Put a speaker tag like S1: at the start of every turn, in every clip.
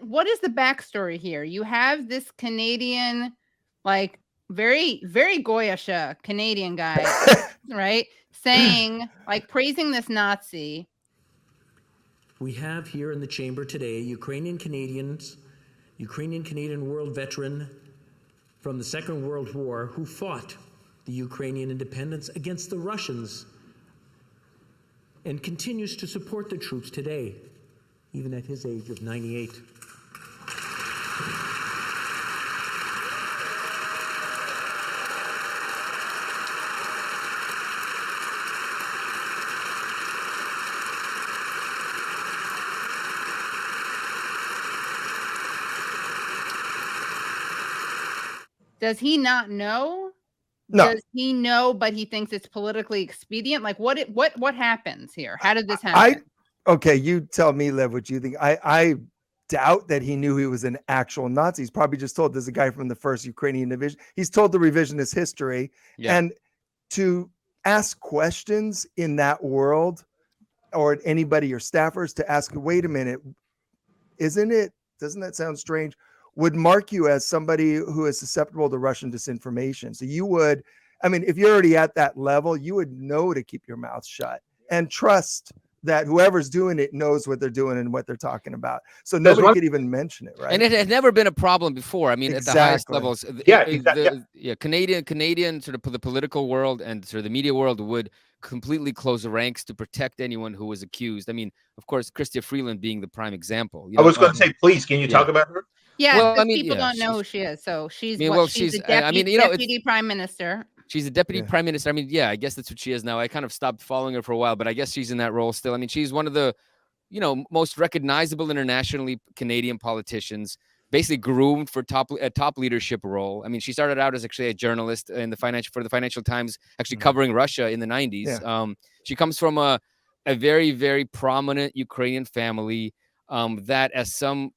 S1: What is the backstory here? You have this Canadian, like very, very Yasha Canadian guy, right? Saying, like, praising this Nazi.
S2: We have here in the chamber today Ukrainian Canadian world veteran from the Second World War who fought the Ukrainian independence against the Russians and continues to support the troops today, even at his age of 98.
S1: Does he not know?
S3: No.
S1: Does he know, but he thinks it's politically expedient? Like, what happens here? How did this happen?
S3: Okay, you tell me, Lev, what you think. I doubt that he knew he was an actual Nazi. He's probably just told there's a guy from the 1st Ukrainian Division. He's told the revisionist history. Yeah. And to ask questions in that world, or anybody or staffers to ask, wait a minute, doesn't that sound strange? Would mark you as somebody who is susceptible to Russian disinformation. So you would, I mean, if you're already at that level, you would know to keep your mouth shut and trust that whoever's doing it knows what they're doing and what they're talking about. So nobody could even mention it, right?
S4: And it had never been a problem before. I mean, at the highest levels, Canadian sort of the political world and sort of the media world would completely close the ranks to protect anyone who was accused. I mean, of course, Chrystia Freeland being the prime example.
S5: I was going to say, please, can you talk about her?
S1: Yeah, well, people don't know who she is. So she's she's a deputy prime minister.
S4: She's a deputy prime minister. I mean, yeah, I guess that's what she is now. I kind of stopped following her for a while, but I guess she's in that role still. I mean, she's one of the, most recognizable internationally Canadian politicians, basically groomed for a top leadership role. I mean, she started out as actually a journalist in the Financial Times, actually covering Russia in the 90s. Yeah. She comes from a very, very prominent Ukrainian family that, as some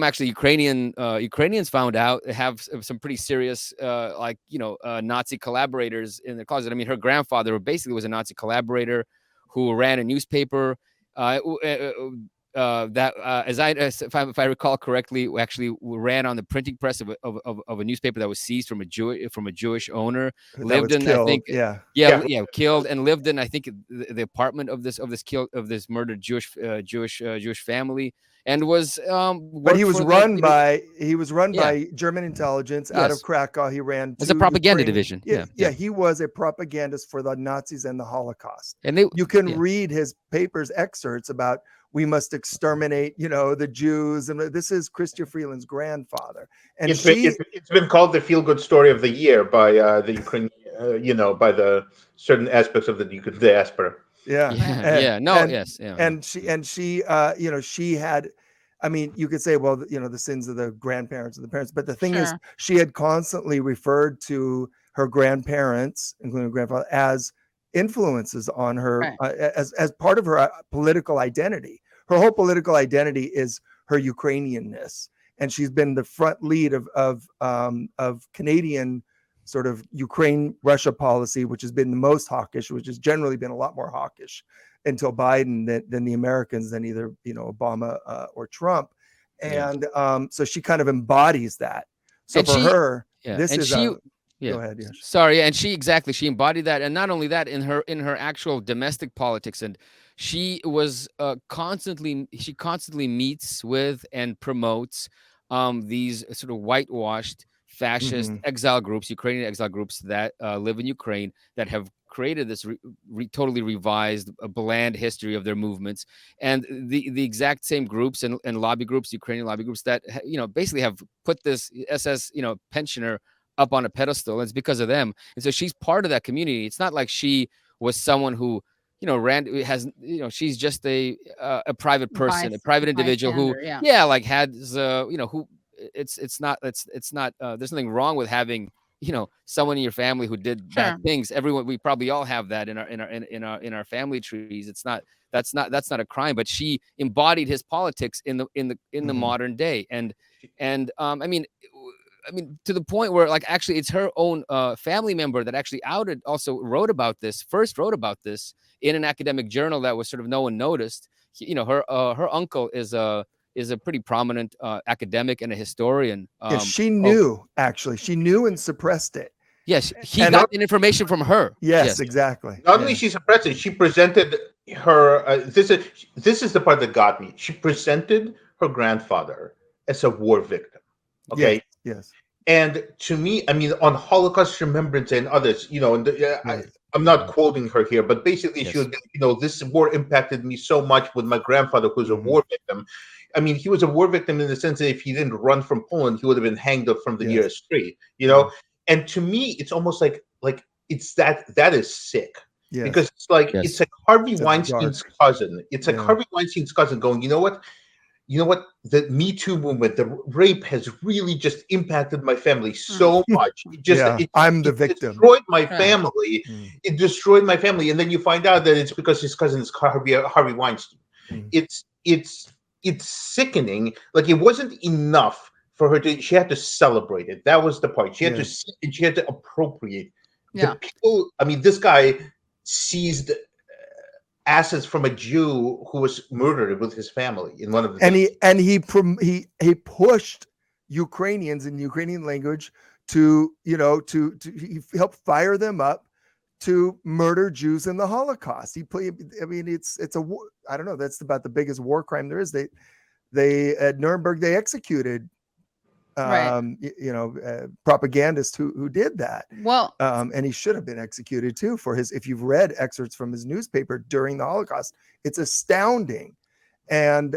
S4: actually Ukrainians found out, have some pretty serious Nazi collaborators in their closet. I mean, her grandfather basically was a Nazi collaborator who ran a newspaper if I recall correctly, actually ran on the printing press of a newspaper that was seized from a Jewish owner. Lived in, killed. I think, killed, and lived in, I think, the apartment of this murdered Jewish family, and was.
S3: But he was run by German intelligence out of Krakow. He ran
S4: as a propaganda division.
S3: Yeah, he was a propagandist for the Nazis and the Holocaust. And you can read his papers excerpts about, we must exterminate, the Jews. And this is Chrystia Freeland's grandfather. And
S5: it's been called the feel-good story of the year by the Ukrainian, by the certain aspects of the diaspora.
S3: And she had, I mean, you could say, well, the sins of the grandparents and the parents. But the thing is, she had constantly referred to her grandparents, including her grandfather, as influences on her, as part of her political identity. Her whole political identity is her Ukrainianness, and she's been the front lead of Canadian sort of Ukraine-Russia policy, which has been the most hawkish, which has generally been a lot more hawkish until Biden than the Americans, than either Obama or Trump, and so she kind of embodies that. So and for her, this is. Go ahead, Yasha.
S4: Sorry, and she embodied that, and not only that, in her actual domestic politics, and she was constantly meets with and promotes these sort of whitewashed fascist exile groups, Ukrainian exile groups that live in Ukraine, that have created this totally revised, bland history of their movements, and the exact same groups and lobby groups, Ukrainian lobby groups, that basically have put this SS pensioner up on a pedestal. It's because of them. And so she's part of that community. It's not like she was someone who, she's just a private person, a private individual who, had, who it's not, there's nothing wrong with having, someone in your family who did bad things. We probably all have that in our family trees. That's not a crime, but she embodied his politics in the modern day. And I mean, I mean, to the point where like actually it's her own family member that actually wrote about this in an academic journal that was sort of no one noticed. Her uncle is a pretty prominent academic and a historian.
S3: She knew, actually. She knew and suppressed it.
S4: Yes, he got the information from her.
S3: Yes, exactly.
S5: Not only she suppressed it, she presented her. This is the part that got me. She presented her grandfather as a war victim. Okay.
S3: Yes.
S5: And to me, I mean, on Holocaust Remembrance and others, I'm not quoting her here, but basically she was, this war impacted me so much with my grandfather, who was a war victim. I mean, he was a war victim in the sense that if he didn't run from Poland, he would have been hanged up from the nearest tree, And to me, it's almost like it's that is sick. Yes. Because it's like it's like Harvey Weinstein's cousin. It's like Harvey Weinstein's cousin going, you know what? The Me Too movement, the rape has really just impacted my family so much.
S3: I'm the victim.
S5: Destroyed my family. It destroyed my family, and then you find out that it's because his cousin is Harvey Weinstein. It's sickening. Like, it wasn't enough for her to. She had to celebrate it. That was the point. She had to. She had to appropriate. The people. I mean, this guy seized assets from a Jew who was murdered with his family in one of the
S3: he pushed Ukrainians in Ukrainian language to he helped fire them up to murder Jews in the Holocaust. It's a war. I don't know. That's about the biggest war crime there is. They at Nuremberg they executed propagandist who did that.
S1: Well,
S3: and he should have been executed too for his. If you've read excerpts from his newspaper during the Holocaust, it's astounding. And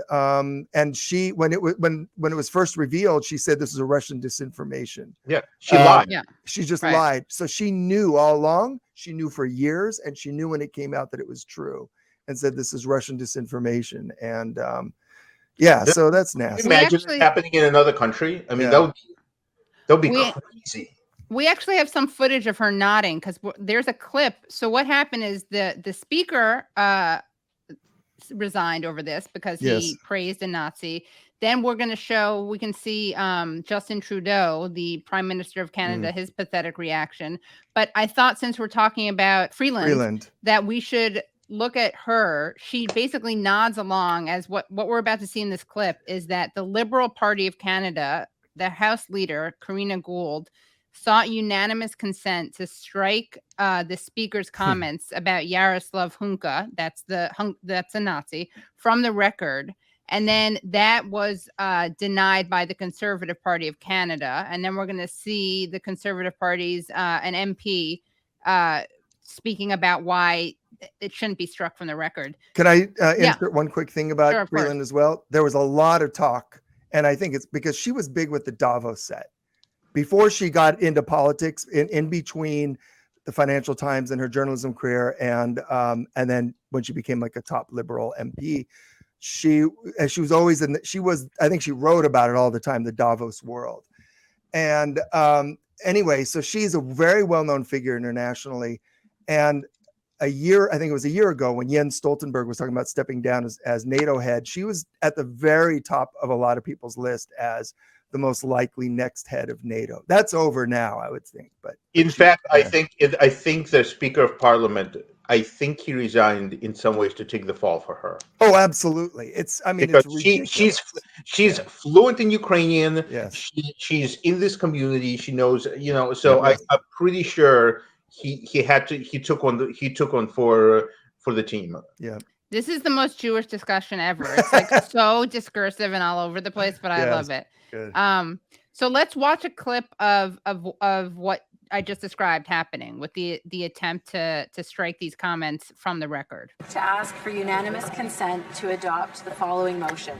S3: she, when it was first revealed, she said this is a Russian disinformation.
S5: Yeah, she lied.
S3: She just lied. So she knew all along. She knew for years, and she knew when it came out that it was true, and said this is Russian disinformation. And so that's nasty.
S5: Imagine it happening in another country. I mean, that would be crazy.
S1: We actually have some footage of her nodding because there's a clip. So what happened is the speaker resigned over this because he praised a Nazi. Then we can see Justin Trudeau, the Prime Minister of Canada, his pathetic reaction. But I thought, since we're talking about Freeland, that we should look at her. She basically nods along as what we're about to see in this clip is that the Liberal Party of Canada, the House leader, Karina Gould, sought unanimous consent to strike the speaker's comments about Yaroslav Hunka, that's a Nazi, from the record. And then that was denied by the Conservative Party of Canada. And then we're going to see the Conservative Party's an MP speaking about why it shouldn't be struck from the record.
S3: Can I insert one quick thing about Freeland as well? There was a lot of talk, and I think it's because she was big with the Davos set. Before she got into politics, in between the Financial Times and her journalism career, and then when she became like a top liberal MP, she was always I think she wrote about it all the time, the Davos world. And anyway, so she's a very well-known figure internationally. And I think it was a year ago when Jens Stoltenberg was talking about stepping down as NATO head, she was at the very top of a lot of people's list as the most likely next head of NATO. That's over now, I would think. But
S5: in fact, I think the Speaker of Parliament, I think he resigned in some ways to take the fall for her.
S3: Oh, absolutely. Because
S5: she's fluent in Ukrainian.
S3: Yes.
S5: She's in this community. She knows, so I'm pretty sure he took on for the team.
S3: Yeah.
S1: This is the most Jewish discussion ever. It's like so discursive and all over the place, but I love it.
S3: Good.
S1: So let's watch a clip of what I just described happening with the attempt to strike these comments from the record.
S6: To ask for unanimous consent to adopt the following motion.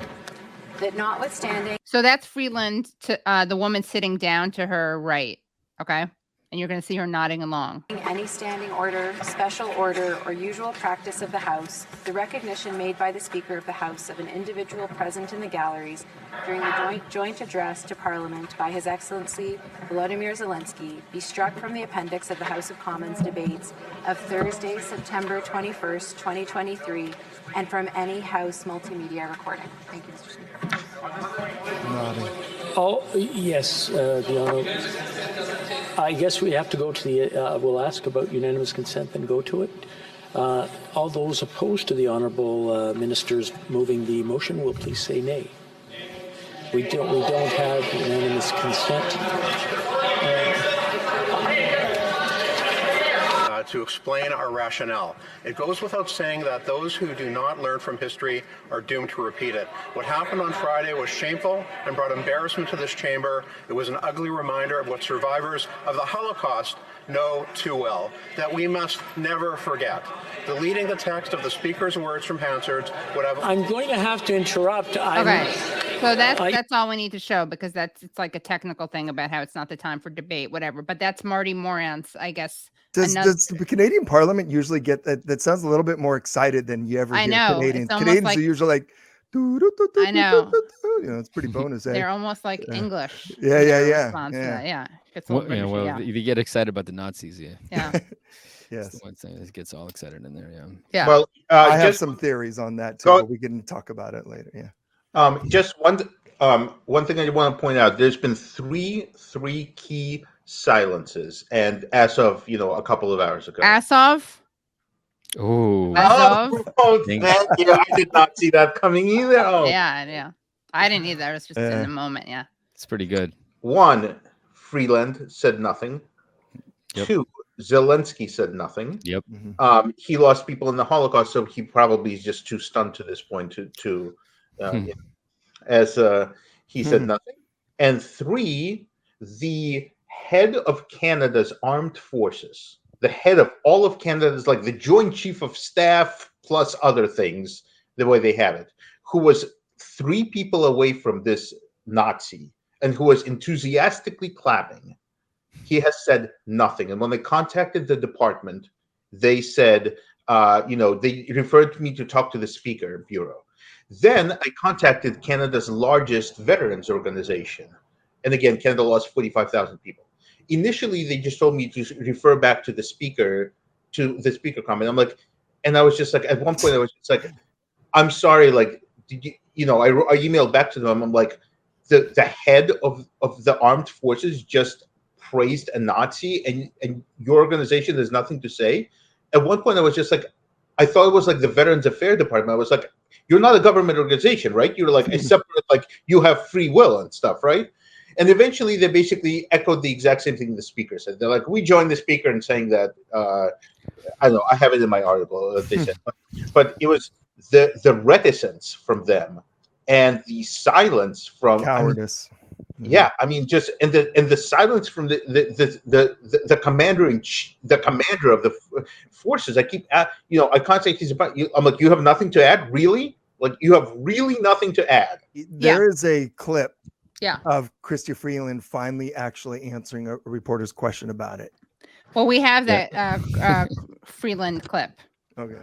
S6: That notwithstanding.
S1: So that's Freeland, the woman sitting down to her right. Okay. And you're going to see her nodding along.
S6: Any standing order, special order, or usual practice of the House, the recognition made by the Speaker of the House of an individual present in the galleries during the joint address to Parliament by His Excellency Volodymyr Zelensky be struck from the appendix of the House of Commons debates of Thursday, September 21st, 2023, and from any House multimedia recording. Thank you, Mr. Speaker.
S3: Nodding.
S2: Oh, yes, the Honourable. I guess we have to go to the, we'll ask about unanimous consent, then go to it. All those opposed to the Honourable Ministers moving the motion will please say nay. We don't have unanimous consent.
S7: To explain our rationale. It goes without saying that those who do not learn from history are doomed to repeat it. What happened on Friday was shameful and brought embarrassment to this chamber. It was an ugly reminder of what survivors of the Holocaust know too well, that we must never forget. Deleting the text of the Speaker's words from Hansard's would have...
S2: I'm going to have to interrupt.
S1: Okay, so that's all we need to show, because it's like a technical thing about how it's not the time for debate, whatever. But that's Marty Moran's, I guess.
S3: Does the Canadian Parliament usually get that? That sounds a little bit more excited than you ever hear Canadians. Canadians are usually like,
S1: I know.
S3: You know, it's pretty bonus.
S1: They're almost like English.
S3: Yeah.
S1: Yeah.
S4: If you get excited about the Nazis,
S1: yeah.
S3: Yes.
S4: It gets all excited in there.
S1: Yeah.
S5: Well,
S3: I have some theories on that too, but we can talk about it later. Yeah.
S5: Just one thing I want to point out: there's been three key silences, and as of a couple of hours ago.
S1: Asov.
S4: Oh,
S5: Thank you. I did not see that coming either. Oh.
S1: Yeah. I didn't either. I was just in the moment. Yeah.
S4: It's pretty good.
S5: 1, Freeland said nothing.
S4: Yep.
S5: 2, Zelensky said nothing.
S4: Yep.
S5: He lost people in the Holocaust, so he probably is just too stunned to this point to he said nothing. And 3, the head of Canada's armed forces, the head of all of Canada's, like the Joint Chief of Staff plus other things, the way they have it, who was 3 people away from this Nazi and who was enthusiastically clapping, he has said nothing. And when they contacted the department, they said, they referred me to talk to the Speaker Bureau. Then I contacted Canada's largest veterans organization. And again, Canada lost 45,000 people. Initially, they just told me to refer back to the speaker comment. I'm like, and I was just like, at one point, I was just like, I'm sorry, like, did you, I emailed back to them. I'm like, the head of the armed forces just praised a Nazi, and your organization has nothing to say. At one point, I was just like, I thought it was like the Veterans Affairs Department. I was like, you're not a government organization, right? You're like a separate, like you have free will and stuff, right? And eventually, they basically echoed the exact same thing the speaker said. They're like, we joined the speaker in saying that, I don't know, I have it in my article that they said, but it was the reticence from them and the silence from
S3: cowardice.
S5: I mean, just and the silence from the commander of the forces. I keep I contact these about you. I'm like, you have nothing to add, really? Like, you have really nothing to add.
S3: There is a clip.
S1: Yeah.
S3: Of Chrystia Freeland finally actually answering a reporter's question about it.
S1: Well, we have that Freeland clip.
S3: Okay.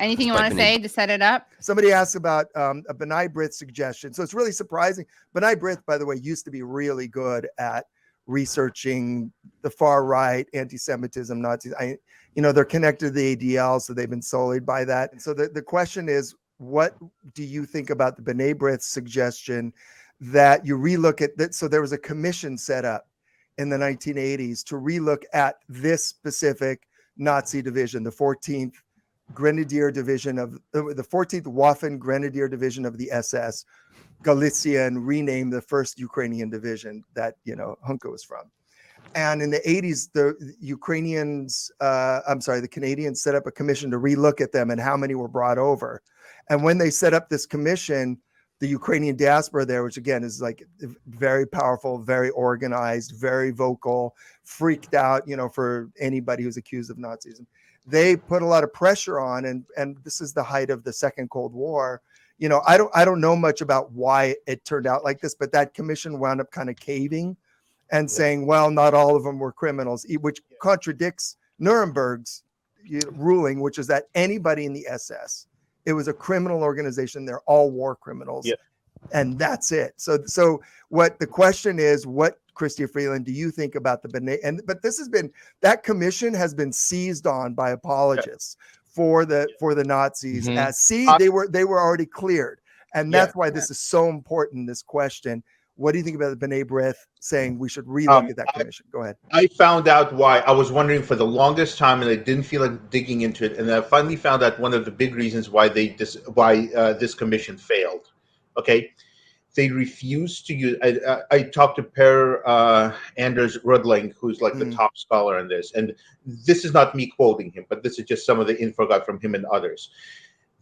S1: Anything you want to say to set it up?
S3: Somebody asked about a B'nai B'rith suggestion. So it's really surprising. B'nai B'rith, by the way, used to be really good at researching the far right, anti-Semitism, Nazis. They're connected to the ADL, so they've been sullied by that. And so the question is, what do you think about the B'nai B'rith suggestion that you relook at that? So there was a commission set up in the 1980s to relook at this specific Nazi division, the 14th Grenadier Division of the 14th Waffen Grenadier Division of the SS, Galicia, and renamed the 1st Ukrainian Division that Hunka was from. And in the 80s, the Canadians set up a commission to relook at them and how many were brought over. And when they set up this commission, the Ukrainian diaspora there, which again is like very powerful, very organized, very vocal, freaked out, for anybody who's accused of Nazism. They put a lot of pressure on, and this is the height of the Second Cold War. I don't know much about why it turned out like this, but that commission wound up kind of caving and saying, well, not all of them were criminals, which contradicts Nuremberg's ruling, which is that anybody in the SS, it was a criminal organization. They're all war criminals. Yeah. And that's it. So what the question is, what, Chrystia Freeland, do you think about the B'nai? But that commission has been seized on by apologists for the Nazis. They were already cleared. And that's why this is so important, this question. What do you think about the B'nai B'rith saying we should relook at that commission? Go ahead.
S5: I found out why. I was wondering for the longest time, and I didn't feel like digging into it. And I finally found out one of the big reasons why this commission failed. Okay, they refused to use. I talked to Per Anders Rudling, who's like the top scholar in this, and this is not me quoting him, but this is just some of the info I got from him and others.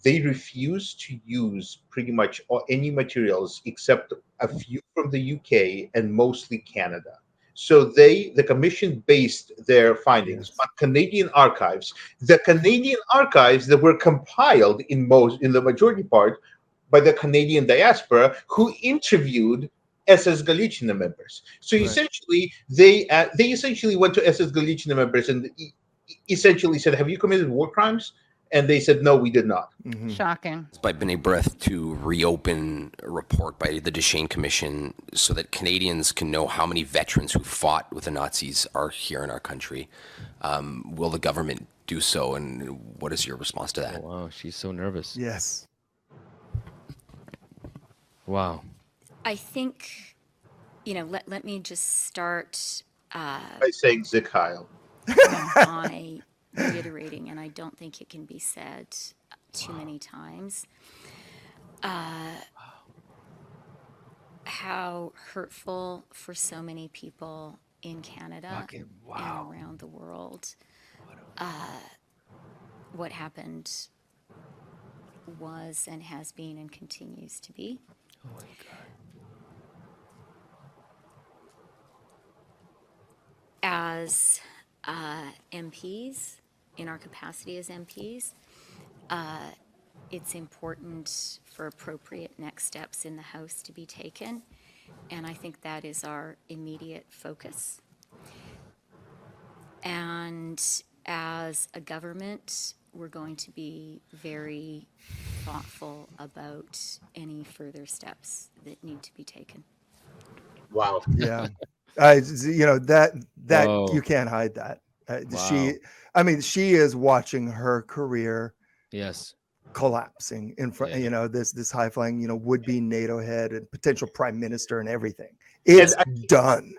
S5: They refused to use pretty much any materials except a few from the UK and mostly Canada. So the commission based their findings on Canadian archives. The Canadian archives that were compiled in the majority part by the Canadian diaspora, who interviewed SS Galician members. So essentially, they essentially went to SS Galician members and essentially said, "Have you committed war crimes?" And they said, "No, we did not."
S1: Shocking.
S8: By B'nai B'rith to reopen a report by the Duchesne Commission so that Canadians can know how many veterans who fought with the Nazis are here in our country. Will the government do so? And what is your response to that?
S4: Oh, wow, she's so nervous.
S3: Yes.
S4: Wow.
S9: I think, let me just start
S5: By saying Zik Heil.
S9: by reiterating, and I don't think it can be said too many times, how hurtful for so many people in Canada and around the world what happened was and has been and continues to be.
S2: Oh my God.
S9: As MPs, in our capacity as MPs, it's important for appropriate next steps in the House to be taken, and I think that is our immediate focus. And as a government, we're going to be very thoughtful about any further steps that need to be taken.
S5: Wow.
S3: Yeah. That
S4: Whoa.
S3: you can't hide that.
S4: Wow.
S3: She is watching her career
S4: Yes.
S3: collapsing in front, this high flying, would be NATO head and potential prime minister and everything. It's done.